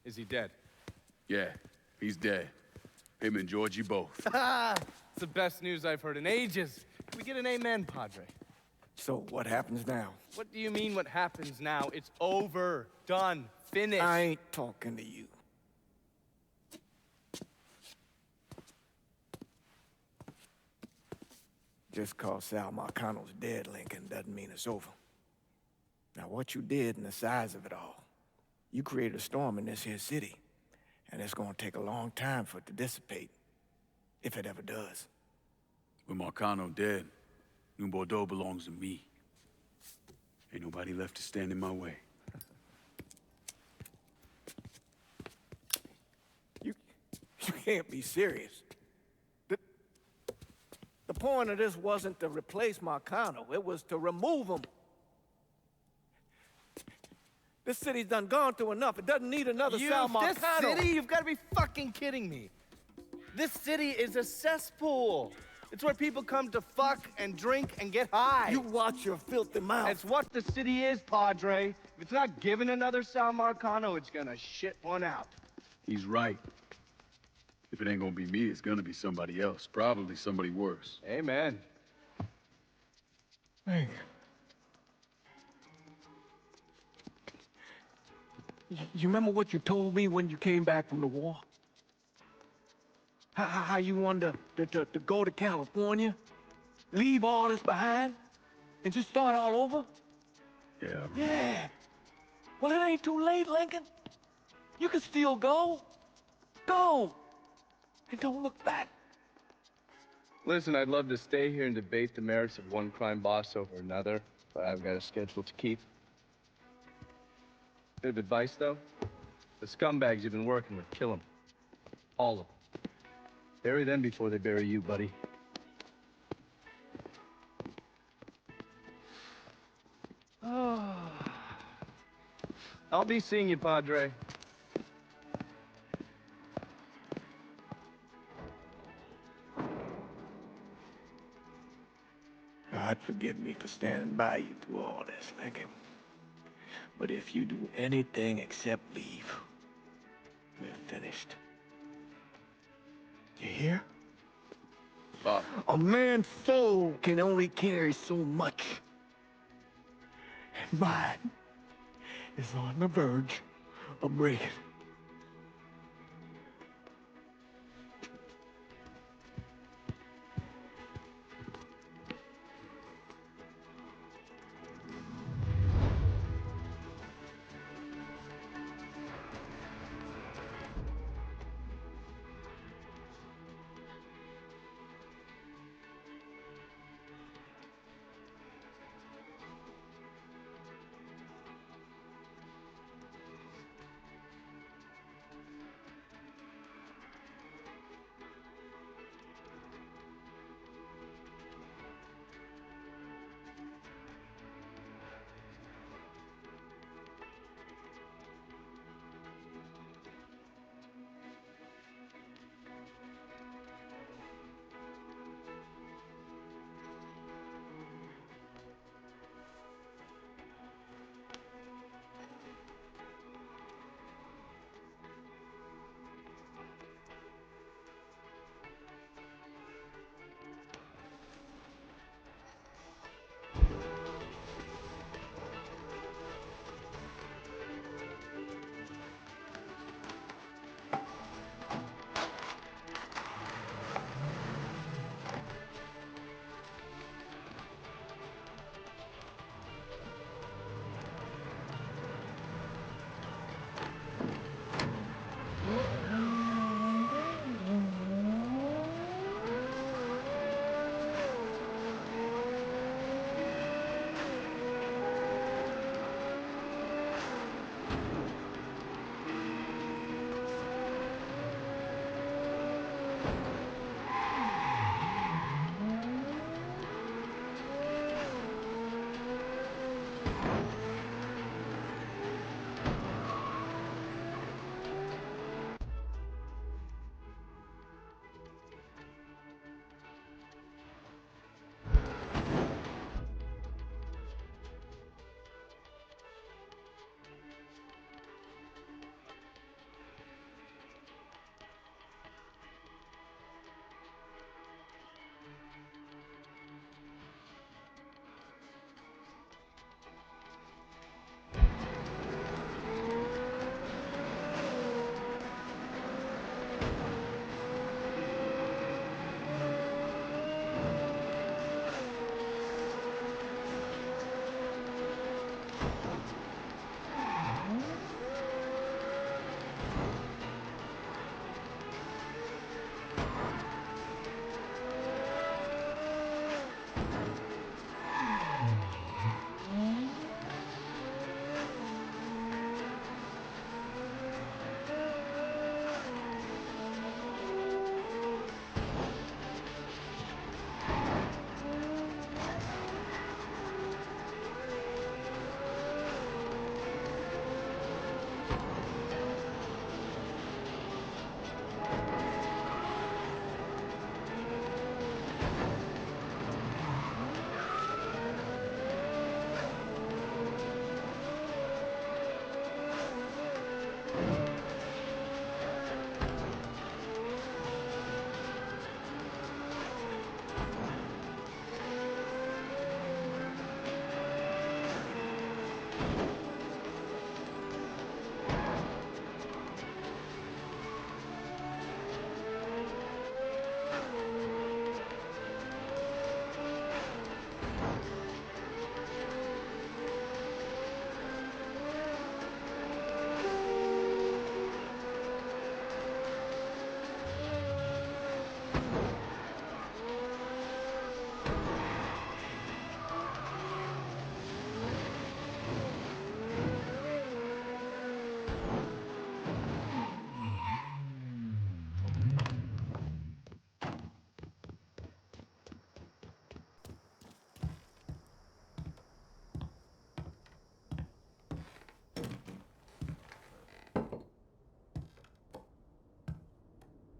Is he dead? Yeah, he's dead. Him and Georgie both. It's the best news I've heard in ages. Can we get an amen, Padre? So, what happens now? What do you mean what happens now? It's over. Done. Finished. I ain't talking to you. Just cause Sal Marcano's dead, Lincoln, doesn't mean it's over. Now, what you did and the size of it all, you created a storm in this here city, and it's gonna take a long time for it to dissipate, if it ever does. With Marcano dead, New Bordeaux belongs to me. Ain't nobody left to stand in my way. You can't be serious. The point of this wasn't to replace Marcano, it was to remove him. This city's done gone through enough. It doesn't need another Sal Marcano. This city? You've got to be fucking kidding me. This city is a cesspool. It's where people come to fuck and drink and get high. You watch your filthy mouth. That's what the city is, Padre. If it's not giving another Sal Marcano, it's gonna shit one out. He's right. If it ain't gonna be me, it's gonna be somebody else. Probably somebody worse. Amen. Hey. You remember what you told me when you came back from the war? How you wanted to go to California, leave all this behind, and just start all over? Yeah. Yeah. Well, it ain't too late, Lincoln. You can still go. Go. And don't look back. Listen, I'd love to stay here and debate the merits of one crime boss over another, but I've got a schedule to keep. Bit of advice, though. The scumbags you've been working with, kill them. All of them. Bury them before they bury you, buddy. Oh. I'll be seeing you, Padre. God forgive me for standing by you through all this, Lincoln. But if you do anything except leave, we're finished. You hear? Bob. A man's soul can only carry so much. And mine is on the verge of breaking.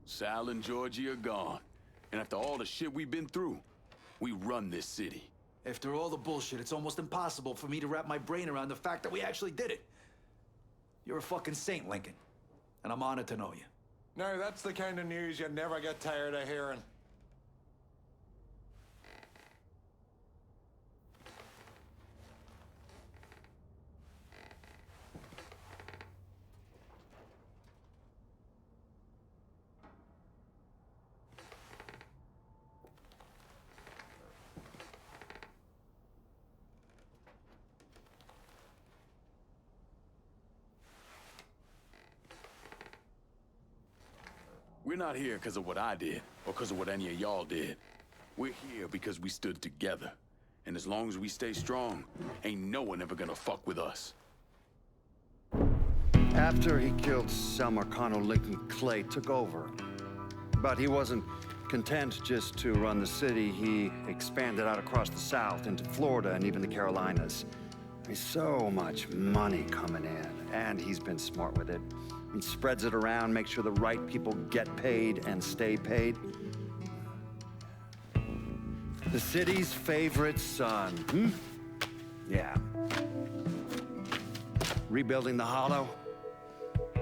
Sal and Georgie are gone. And after all the shit we've been through, we run this city. After all the bullshit, it's almost impossible for me to wrap my brain around the fact that we actually did it. You're a fucking saint, Lincoln. And I'm honored to know you. Now, that's the kind of news you never get tired of hearing. We're not here because of what I did, or because of what any of y'all did. We're here because we stood together. And as long as we stay strong, ain't no one ever gonna fuck with us. After he killed Sal Marcano, Lincoln Clay took over. But he wasn't content just to run the city. He expanded out across the South into Florida and even the Carolinas. There's so much money coming in, and he's been smart with it. He spreads it around, makes sure the right people get paid and stay paid. The city's favorite son, Yeah. Rebuilding the Hollow,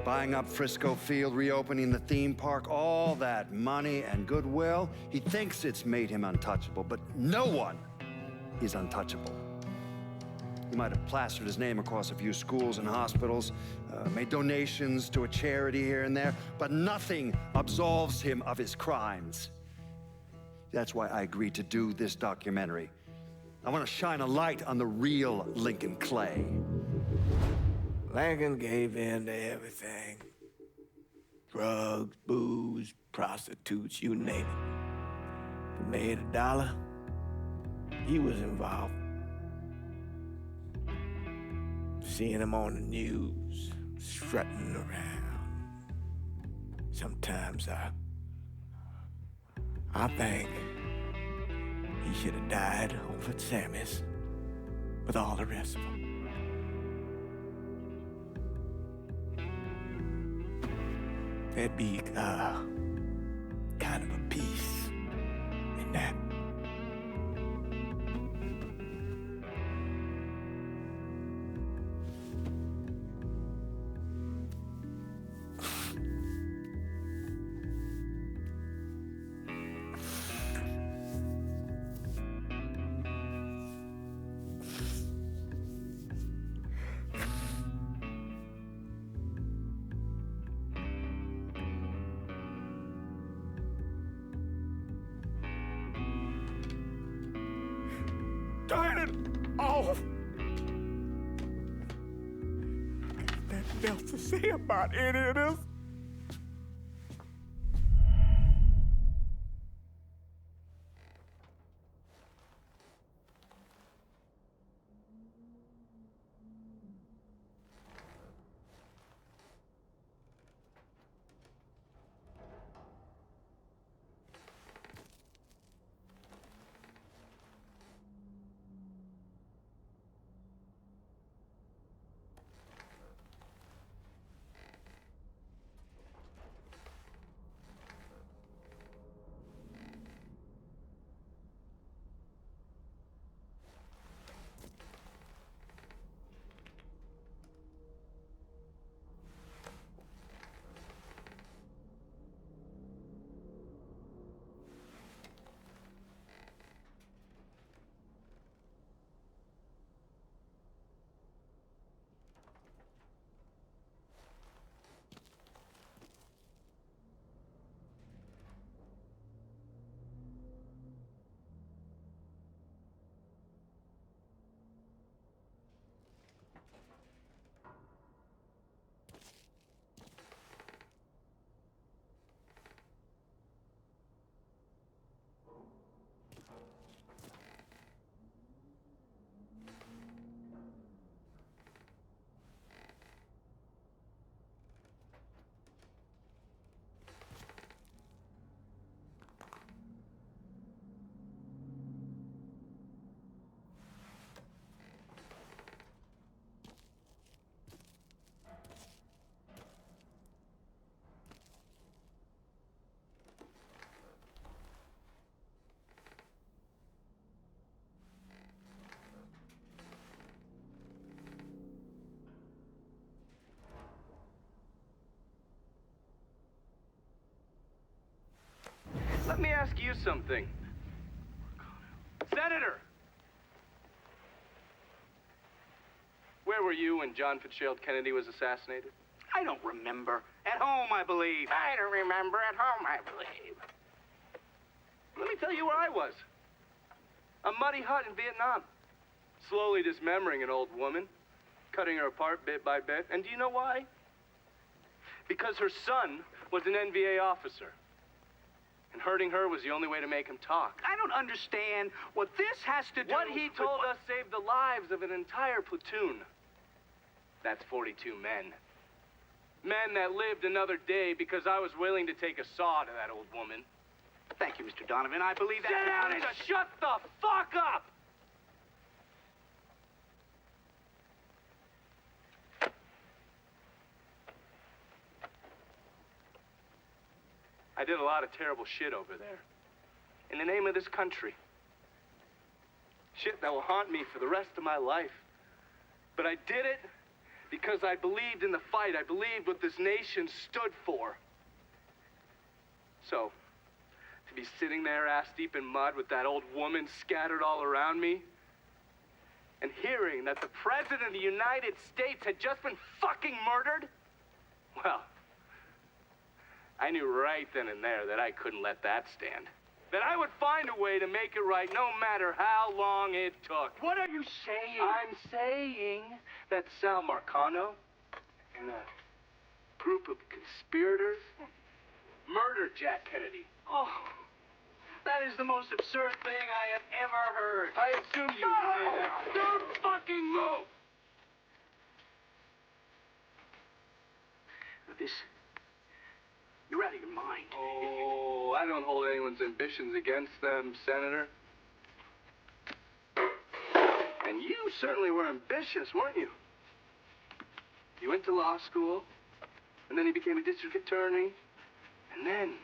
buying up Frisco Field, reopening the theme park, all that money and goodwill. He thinks it's made him untouchable, but no one is untouchable. He might have plastered his name across a few schools and hospitals, made donations to a charity here and there, but nothing absolves him of his crimes. That's why I agreed to do this documentary. I want to shine a light on the real Lincoln Clay. Lincoln gave in to everything. Drugs, booze, prostitutes, you name it. If he made $1, he was involved. Seeing him on the news, strutting around. Sometimes I think he should have died over at Sammy's with all the rest of them. There'd be kind of a peace in that. Turn it off! Nothing else to say about any of this. Let me ask you something. Senator! Where were you when John Fitzgerald Kennedy was assassinated? I don't remember. At home, I believe. I don't remember. At home, I believe. Let me tell you where I was. A muddy hut in Vietnam. Slowly dismembering an old woman. Cutting her apart bit by bit. And do you know why? Because her son was an NVA officer. And hurting her was the only way to make him talk. I don't understand what this has to do What he told us saved the lives of an entire platoon. That's 42 men. Men that lived another day because I was willing to take a saw to that old woman. Thank you, Mr. Donovan. I believe that. Sit down and just shut the fuck up! I did a lot of terrible shit over there. In the name of this country. Shit that will haunt me for the rest of my life. But I did it because I believed in the fight. I believed what this nation stood for. So, to be sitting there ass deep in mud with that old woman scattered all around me, and hearing that the President of the United States had just been fucking murdered, well, I knew right then and there that I couldn't let that stand. That I would find a way to make it right no matter how long it took. What are you saying? I'm saying that Sal Marcano and a group of conspirators murdered Jack Kennedy. Oh, that is the most absurd thing I have ever heard. I assume you did. Don't fucking move! This... You're out of your mind. Oh, I don't hold anyone's ambitions against them, Senator. And you certainly were ambitious, weren't you? You went to law school, and then you became a district attorney, and then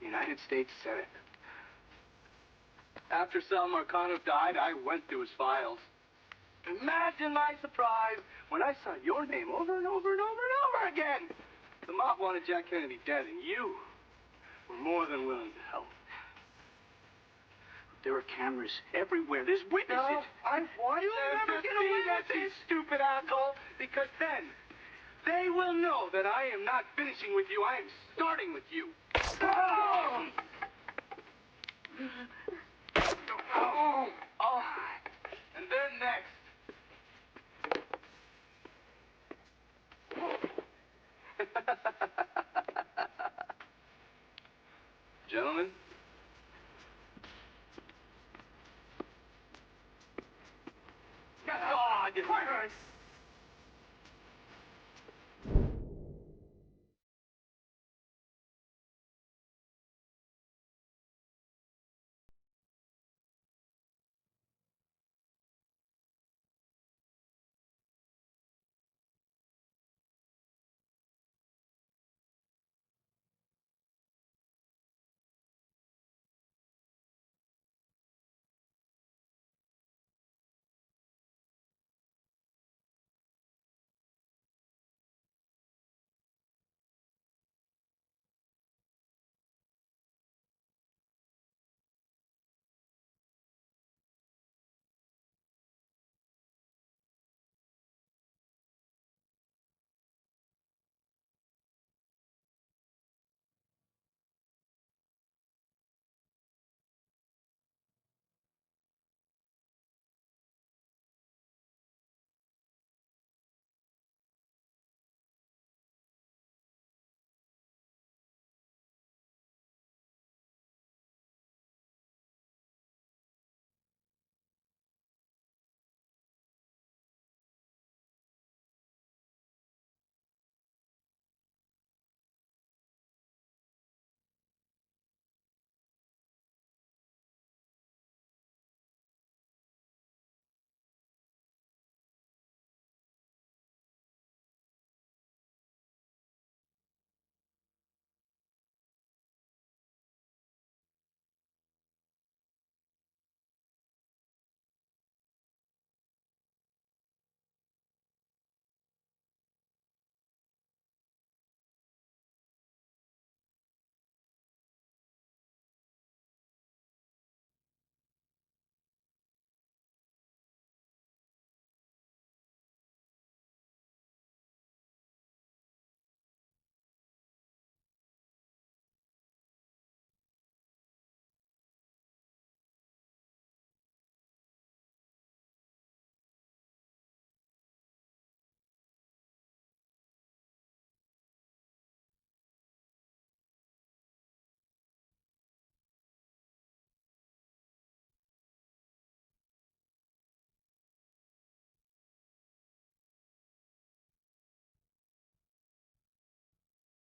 United States Senate. After Sal Marcano died, I went through his files. Imagine my surprise when I saw your name over and over and over and over again. The mob wanted Jack Kennedy dead, and you were more than willing to help. There are cameras everywhere. There's witnesses. I want You'll them never to get away see that, with you this. stupid asshole, because then they will know that I am not finishing with you. I am starting with you. Oh! Oh! Oh! And they're next. Gentlemen. God!